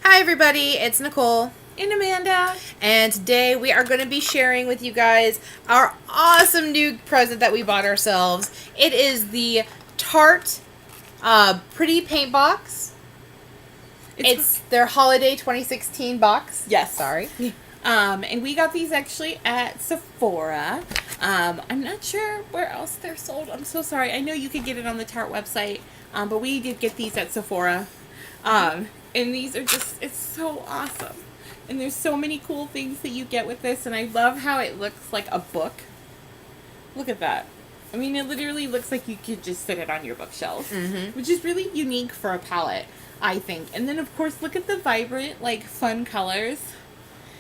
Hi everybody, it's Nicole. And Amanda. And today we are going to be sharing with you guys our awesome new present that we bought ourselves. It is the Tarte Pretty Paint Box. It's their Holiday 2016 box. Yes. Sorry. And we got these actually at Sephora. I'm not sure where else they're sold. I'm so sorry. I know you could get it on the Tarte website, but we did get these at Sephora. And these are just, it's so awesome. And there's so many cool things that you get with this, and I love how it looks like a book. Look at that. I mean, it literally looks like you could just sit it on your bookshelf, which is really unique for a palette, I think. And then, of course, look at the vibrant, like, fun colors.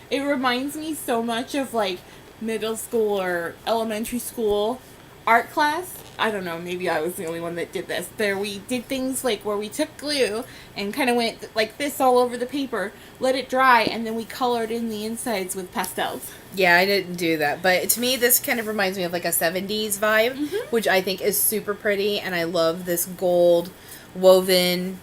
It reminds me so much of, like, middle school or elementary school art class. I don't know, maybe I was the only one that did this. There we did things like where we took glue and kind of went like this all over the paper, let it dry, and then we colored in the insides with pastels. Yeah, I didn't do that. But to me, this kind of reminds me of like a 70s vibe, which I think is super pretty. And I love this gold woven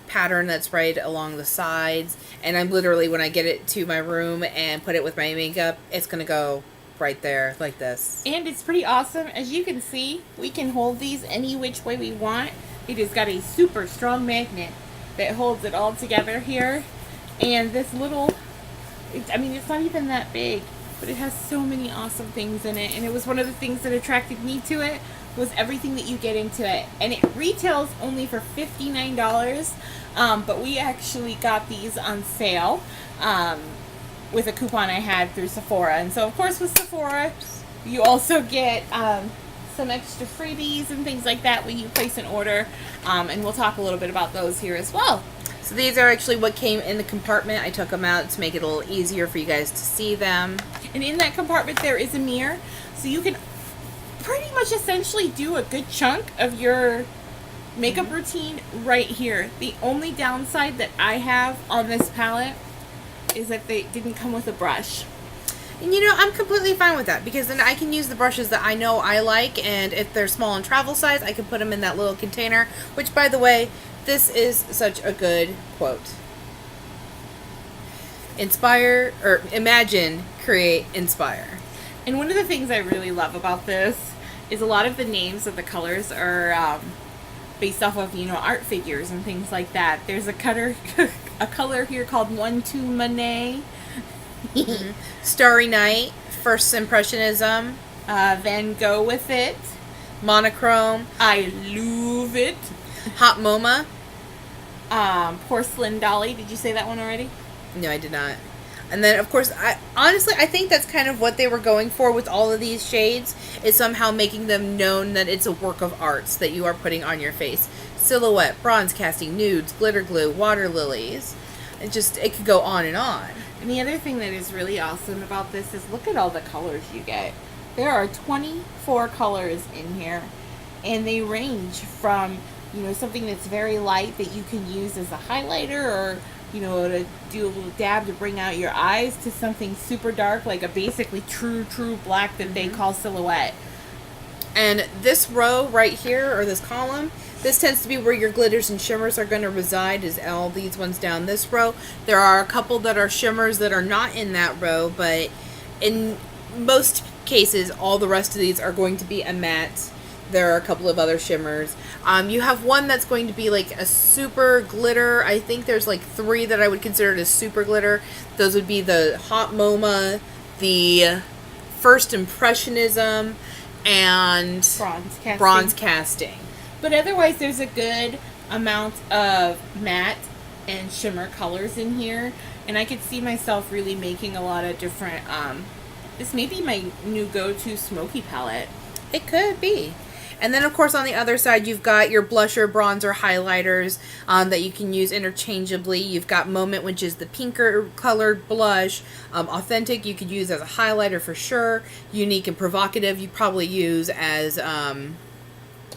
pattern that's right along the sides. And I'm literally, when I get it to my room and put it with my makeup, it's going to go right there like this. And it's pretty awesome. As you can see, we can hold these any which way we want. It has got a super strong magnet that holds it all together here. And this little, I mean, it's not even that big, but it has so many awesome things in it. And it was one of the things that attracted me to it, was everything that you get into it. And it retails only for $59, but we actually got these on sale with a coupon I had through Sephora. And so, of course, with Sephora, you also get some extra freebies and things like that when you place an order. And we'll talk a little bit about those here as well. So these are actually what came in the compartment. I took them out to make it a little easier for you guys to see them. And in that compartment, there is a mirror. So you can pretty much essentially do a good chunk of your makeup routine right here. The only downside that I have on this palette is that they didn't come with a brush. And you know, I'm completely fine with that, because then I can use the brushes that I know I like, and if they're small and travel size, I can put them in that little container, which, by the way, this is such a good quote. Inspire, or imagine, create, inspire. And one of the things I really love about this is a lot of the names of the colors are based off of, you know, art figures and things like that. There's a color here called One Two Monet. Starry Night, First Impressionism, Van Gogh with it. Monochrome, I love it. Hot MoMA. Porcelain Dolly. Did you say that one already? No, I did not. And then, of course, I think that's kind of what they were going for with all of these shades, is somehow making them known that it's a work of arts that you are putting on your face. Silhouette, bronze casting, nudes, glitter glue, water lilies. It could go on and on. And the other thing that is really awesome about this is look at all the colors you get. There are 24 colors in here, and they range from, you know, something that's very light that you can use as a highlighter, or, you know, to do a little dab to bring out your eyes, to something super dark, like a basically true black that they call Silhouette. And this row right here, or this column, this tends to be where your glitters and shimmers are going to reside, is all these ones down this row. There are a couple that are shimmers that are not in that row, but in most cases, all the rest of these are going to be a matte. There are a couple of other shimmers. You have one that's going to be like a super glitter. I think there's like 3 that I would consider as super glitter. Those would be the Hot MoMA, the First Impressionism, and Bronze Casting. But otherwise, there's a good amount of matte and shimmer colors in here. And I could see myself really making a lot of different, this may be my new go-to smoky palette. It could be. And then, of course, on the other side, you've got your blusher, bronzer, highlighters that you can use interchangeably. You've got Moment, which is the pinker colored blush. Authentic, you could use as a highlighter for sure. Unique and Provocative, you probably use as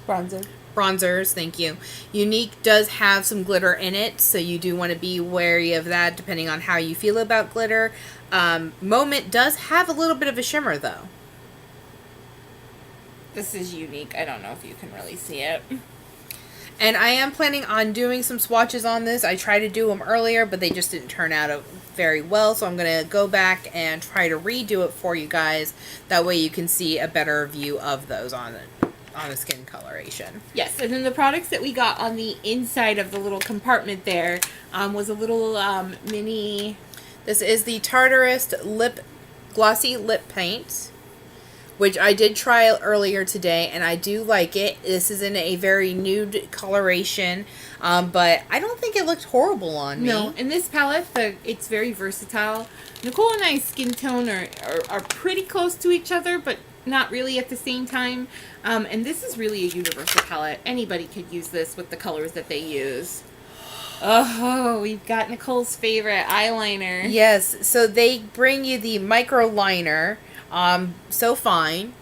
bronzers, thank you. Unique does have some glitter in it, so you do want to be wary of that depending on how you feel about glitter. Moment does have a little bit of a shimmer, though. This is Unique. I don't know if you can really see it. And I am planning on doing some swatches on this. I tried to do them earlier, but they just didn't turn out very well. So I'm going to go back and try to redo it for you guys. That way you can see a better view of those on the skin coloration. Yes, and then the products that we got on the inside of the little compartment there was a little mini... This is the Tarte Glossy Lip Paint, which I did try earlier today, and I do like it. This is in a very nude coloration, but I don't think it looked horrible on me. No, in this palette, it's very versatile. Nicole and I's skin tone are pretty close to each other, but not really at the same time. And this is really a universal palette. Anybody could use this with the colors that they use. Oh, we've got Nicole's favorite eyeliner. Yes, so they bring you the micro liner. So fine.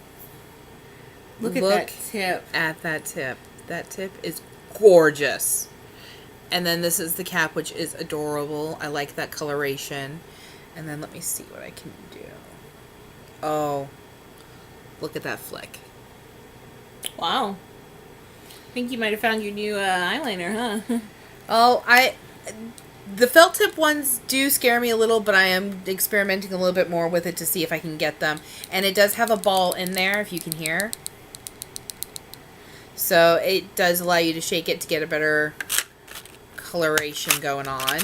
Look at that tip. At that tip. That tip is gorgeous. And then this is the cap, which is adorable. I like that coloration. And then let me see what I can do. Oh, look at that flick. Wow. I think you might have found your new eyeliner, huh? Oh, the felt tip ones do scare me a little, but I am experimenting a little bit more with it to see if I can get them. And it does have a ball in there, if you can hear. So it does allow you to shake it to get a better coloration going on.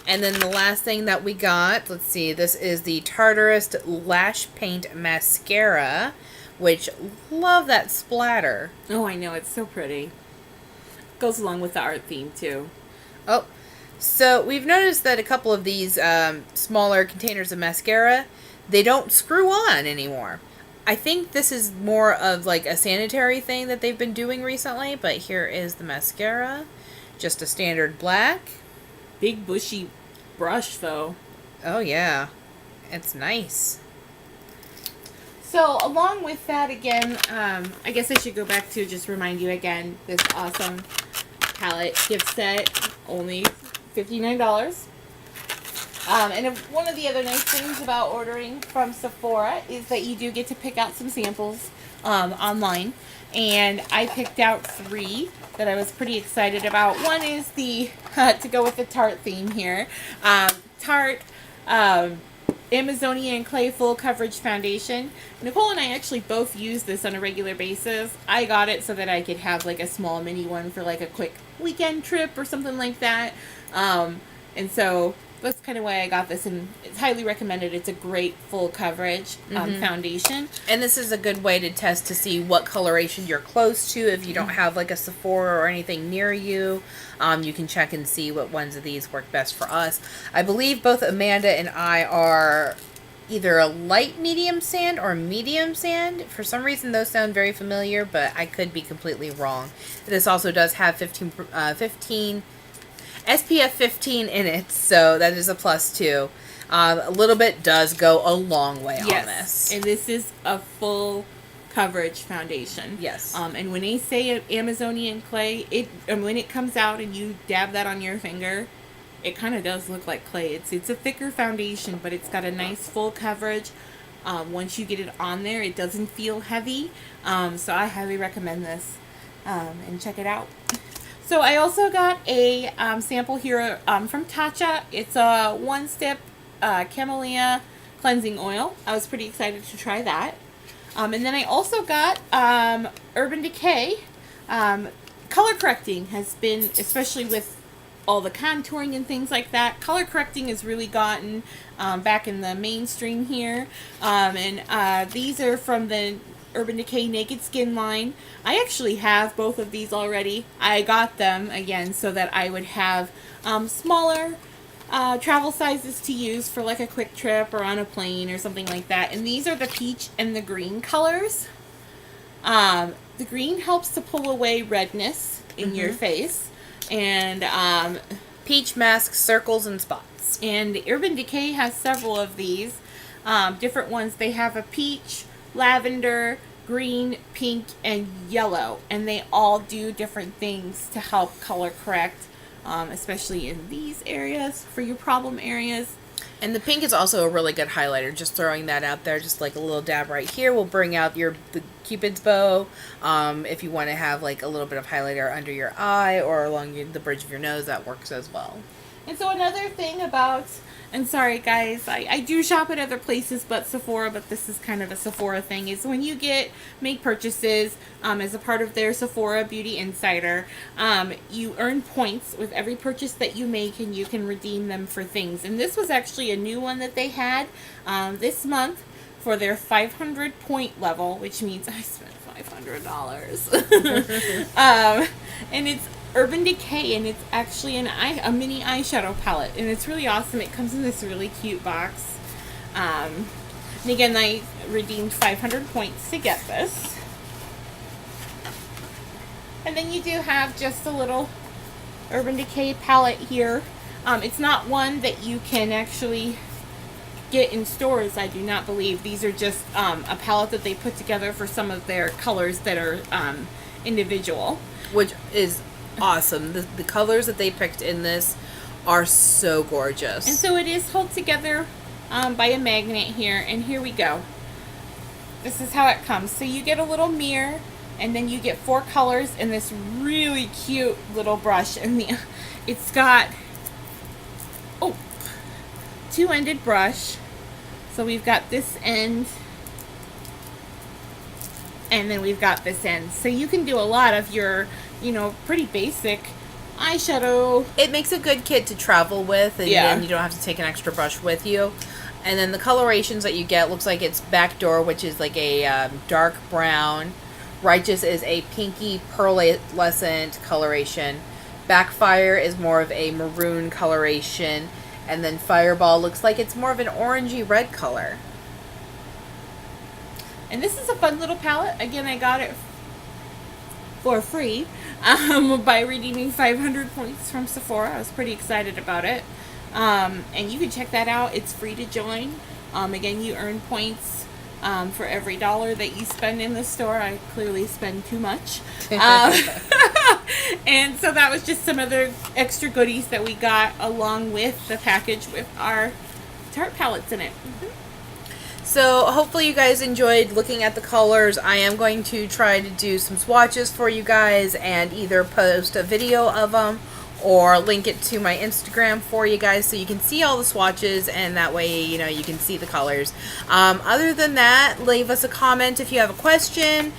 And then the last thing that we got, let's see, this is the Tarte Lash Paint Mascara, which, love that splatter. Oh, I know, it's so pretty. Goes along with the art theme, too. Oh, so we've noticed that a couple of these smaller containers of mascara, they don't screw on anymore. I think this is more of like a sanitary thing that they've been doing recently, but here is the mascara. Just a standard black. Big bushy brush, though. Oh, yeah. It's nice. So, along with that, again, I guess I should go back to just remind you again, this awesome palette gift set, only $59. And one of the other nice things about ordering from Sephora is that you do get to pick out some samples online. And I picked out 3 that I was pretty excited about. One is the, to go with the Tarte theme here, Tarte Amazonian Clay Full Coverage Foundation. Nicole and I actually both use this on a regular basis. I got it so that I could have like a small mini one for like a quick weekend trip or something like that. And so that's kind of why I got this, and it's highly recommended. It's a great full coverage foundation. And this is a good way to test to see what coloration you're close to. If you don't have like a Sephora or anything near you, you can check and see what ones of these work best for us. I believe both Amanda and I are either a light medium sand or medium sand. For some reason those sound very familiar, but I could be completely wrong. This also does have 15 SPF 15 in it, so that is a plus too. A little bit does go a long way on this. And this is a full coverage foundation. Yes. And when they say Amazonian clay, when it comes out and you dab that on your finger, it kind of does look like clay. It's a thicker foundation, but it's got a nice full coverage. Once you get it on there, it doesn't feel heavy. So I highly recommend this, and check it out. So I also got a sample here from Tarte. It's a one-step camellia cleansing oil. I was pretty excited to try that. And then I also got Urban Decay. Color correcting has been, especially with all the contouring and things like that, color correcting has really gotten back in the mainstream here. And these are from the Urban Decay Naked Skin line. I actually have both of these already. I got them again so that I would have smaller travel sizes to use for like a quick trip or on a plane or something like that. And these are the peach and the green colors. The green helps to pull away redness in your face, and peach masks circles and spots. And Urban Decay has several of these different ones. They have a peach, lavender, green, pink, and yellow, and they all do different things to help color correct, especially in these areas for your problem areas. And the pink is also a really good highlighter. Just throwing that out there, just like a little dab right here will bring out the Cupid's bow. If you want to have like a little bit of highlighter under your eye or along the bridge of your nose, that works as well. And so another thing about, and sorry guys, I do shop at other places but Sephora, but this is kind of a Sephora thing, is when you make purchases as a part of their Sephora Beauty Insider, you earn points with every purchase that you make, and you can redeem them for things. And this was actually a new one that they had this month for their 500 point level, which means I spent $500. And it's Urban Decay, and it's actually a mini eyeshadow palette, and it's really awesome. It comes in this really cute box. And again, I redeemed 500 points to get this. And then you do have just a little Urban Decay palette here. It's not one that you can actually get in stores, I do not believe. These are just a palette that they put together for some of their colors that are individual. Which is awesome. The colors that they picked in this are so gorgeous. And so it is held together by a magnet here, and here we go. This is how it comes. So you get a little mirror, and then you get 4 colors in this really cute little brush, and it's got 2-ended brush. So we've got this end, and then we've got this end. So you can do a lot of your, pretty basic eyeshadow. It makes a good kit to travel with, and, yeah. And you don't have to take an extra brush with you. And then the colorations that you get looks like it's Backdoor, which is like a dark brown. Righteous is a pinky pearlescent coloration. Backfire is more of a maroon coloration. And then Fireball looks like it's more of an orangey red color. And this is a fun little palette. Again, I got it for free by redeeming 500 points from Sephora. I was pretty excited about it. And you can check that out. It's free to join. Again, you earn points for every $1 that you spend in the store. I clearly spend too much. And so that was just some other extra goodies that we got along with the package with our Tarte palettes in it. So hopefully you guys enjoyed looking at the colors. I am going to try to do some swatches for you guys and either post a video of them or link it to my Instagram for you guys so you can see all the swatches, and that way you can see the colors. Other than that, leave us a comment if you have a question.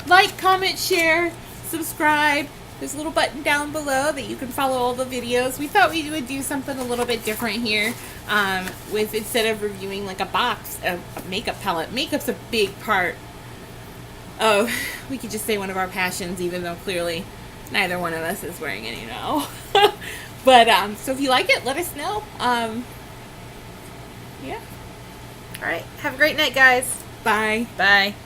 Like, comment, share, subscribe. There's a little button down below that you can follow all the videos. We thought we would do something a little bit different here with, instead of reviewing like a box, a makeup palette. Makeup's a big part of, we could just say, one of our passions, even though clearly neither one of us is wearing any now. But so if you like it, let us know. Yeah. All right. Have a great night, guys. Bye. Bye.